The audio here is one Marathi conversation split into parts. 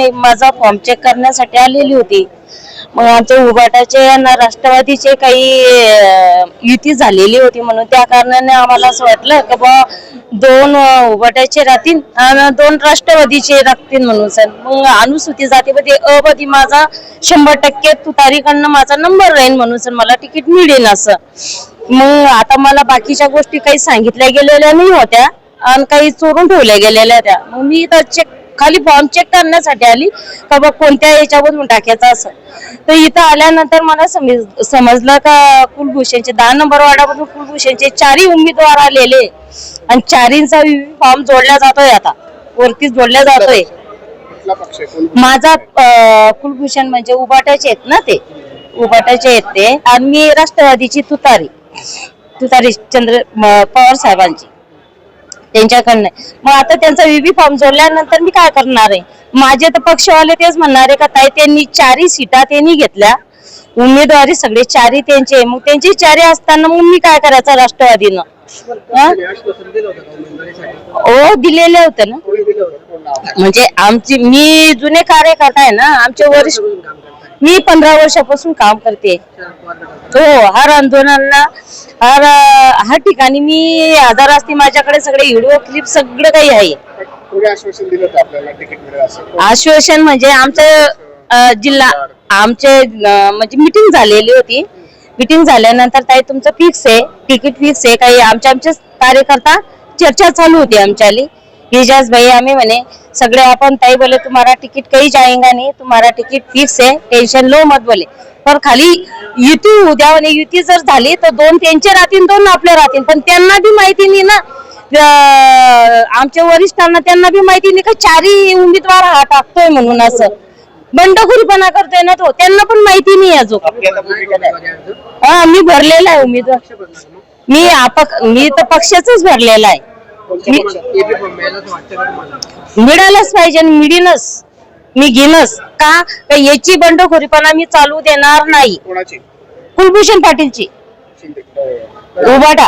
मी माझा फॉर्म चेक करण्यासाठी आलेली होती। मग आमच्या उबाटाचे आणि राष्ट्रवादीचे काही युती झालेली होती, म्हणून त्या कारणाने आम्हाला असं वाटलं की बा 2 उबाटाचे राहतील आणि 2 राष्ट्रवादीचे राहतील म्हणून सर। मग अनुसूचित जातीमध्ये अ मध्ये माझा 100% तुतारीकडनं माझा नंबर राहील म्हणून सर मला तिकीट मिळेल असं। मग आता मला बाकीच्या गोष्टी काही सांगितल्या गेलेल्या नाही होत्या आणि काही चोरून ठेवल्या गेलेल्या होत्या। मग मी तर खाली फॉर्म चेक करण्यासाठी आली का बा कोणत्या याच्यावरून टाकायचं असं। तर इथं आल्यानंतर मला समजलं का कुलभूषणचे 10 नंबर वार्डामधून कुलभूषणचे 4 उमेदवार आलेले आणि 4चा फॉर्म जोडला जातोय, आता वरती जोडला जातोय। माझा कुलभूषण म्हणजे उबाटाचे आहेत ना, ते उबाटाचे आहेत ते, आणि मी राष्ट्रवादीची तुतारी चंद्र पवार साहेबांची त्यांच्याकडनं। मग आता त्यांचा विवी फॉर्म जोडल्यानंतर मी काय करणार आहे? माझे तर पक्षवाले तेच म्हणणार आहे का ताई त्यांनी 4 सीटा त्यांनी घेतल्या, उमेदवारी सगळे 4 त्यांचे, मग त्यांची 4 असताना मग मी काय करायचं राष्ट्रवादीनं? हो दिलेले होते ना, म्हणजे मी जुने कार्यकर्ता आहे ना, आमचे वरिष्ठ। मी 15 वर्षापासून काम करते हो, हर आंदोलनाला हर ठिकाणी मी हजर असते। माझ्याकडे सगळे व्हिडिओ क्लिप सगळं काही आहे। आश्वासन म्हणजे आमचं जिल्हा आमचे म्हणजे मीटिंग झालेली होती। मीटिंग झाल्यानंतर ताई तुमचं फिक्स आहे, तिकीट फिक्स आहे, काही आमचे कार्यकर्ता चर्चा चालू होती आमच्याली। एजाज भाई आम्ही म्हणे सगळे आपण ताई बोले तुम्हारा टिकट कहीं जाएगा नहीं, तुम्हारा टिकट फिक्स है, टेंशन लो मत बोले। पर खाली युती उद्या आणि युती जर झाली तर 2 त्यांचे राहतील 2 आपले राहतील, पण त्यांना बी माहिती नाही ना, आमच्या वरिष्ठांना त्यांना बी माहिती नाही का 4 उमेदवार हा टाकतोय म्हणून, असं बंडखोरीपणा करतोय ना तो, त्यांना पण माहिती नाही अजून। मी भरलेला आहे उमेदवार, मी तर पक्षाचाच भरलेला आहे। मिळालंच पाहिजे, मिळीनच मी घेणच का याची बंडखोरीपणा मी चालू देणार नाही। कुलभूषण पाटीलची उबाटा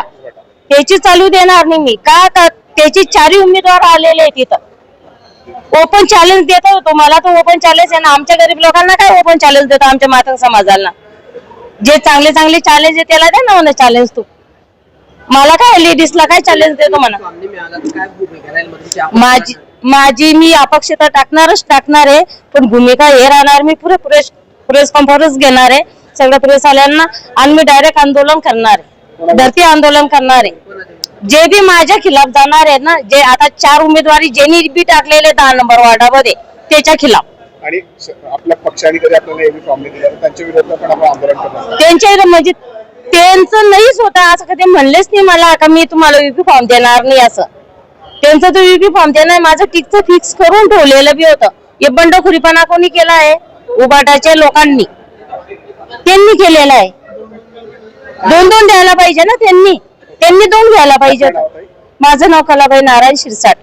त्याची चालू देणार नाही मी का त्याची 4 उमेदवार आलेले आहेत तिथं। ओपन चॅलेंज देतो तुम्हाला, तो ओपन चॅलेंज आहे ना, आमच्या गरीब लोकांना काय ओपन चॅलेंज देतो? आमच्या मातंग समाजाला जे चांगले चॅलेंज आहे त्याला द्या ना चॅलेंज। तू मला काय लेडीजला काय चॅलेंज देतो म्हणा? माझी मी अपक्षता टाकणार आहे, पण भूमिका हे राहणार, मी प्रेस कॉन्फरन्स घेणार आहे सगळ्या प्रेस वाल्यांना, आणि मी डायरेक्ट आंदोलन करणार आहे, धरती आंदोलन करणार आहे। जे बी माझ्या खिलाफ जाणार आहे ना, जे आता 4 उमेदवारी ज्यांनी बी टाकलेले 10 नंबर वार्डामध्ये त्याच्या खिलाफ आणि आपल्या पक्षाने कधी आपल्याला एबी फॉर्म दिला त्यांच्या विरोधात पण आपण आंदोलन करणार। त्यांच्या विरोधात म्हणजे त्यांचं नाहीच होतं असं, कधी म्हणलेच नाही मला का मी तुम्हाला यूपी फॉर्म देणार नाही असं। त्यांचं तो यूपी फॉर्म देणार, माझं टिकचं फिक्स करून ठेवलेलं बी होतं। हे बंडखोरीपणा कोणी केला आहे? उबाटाच्या लोकांनी, त्यांनी केलेला आहे। 2 द्यायला पाहिजे ना, त्यांनी 2 घ्यायला पाहिजे। माझं नाव कलाबाई नारायण शिरसाट।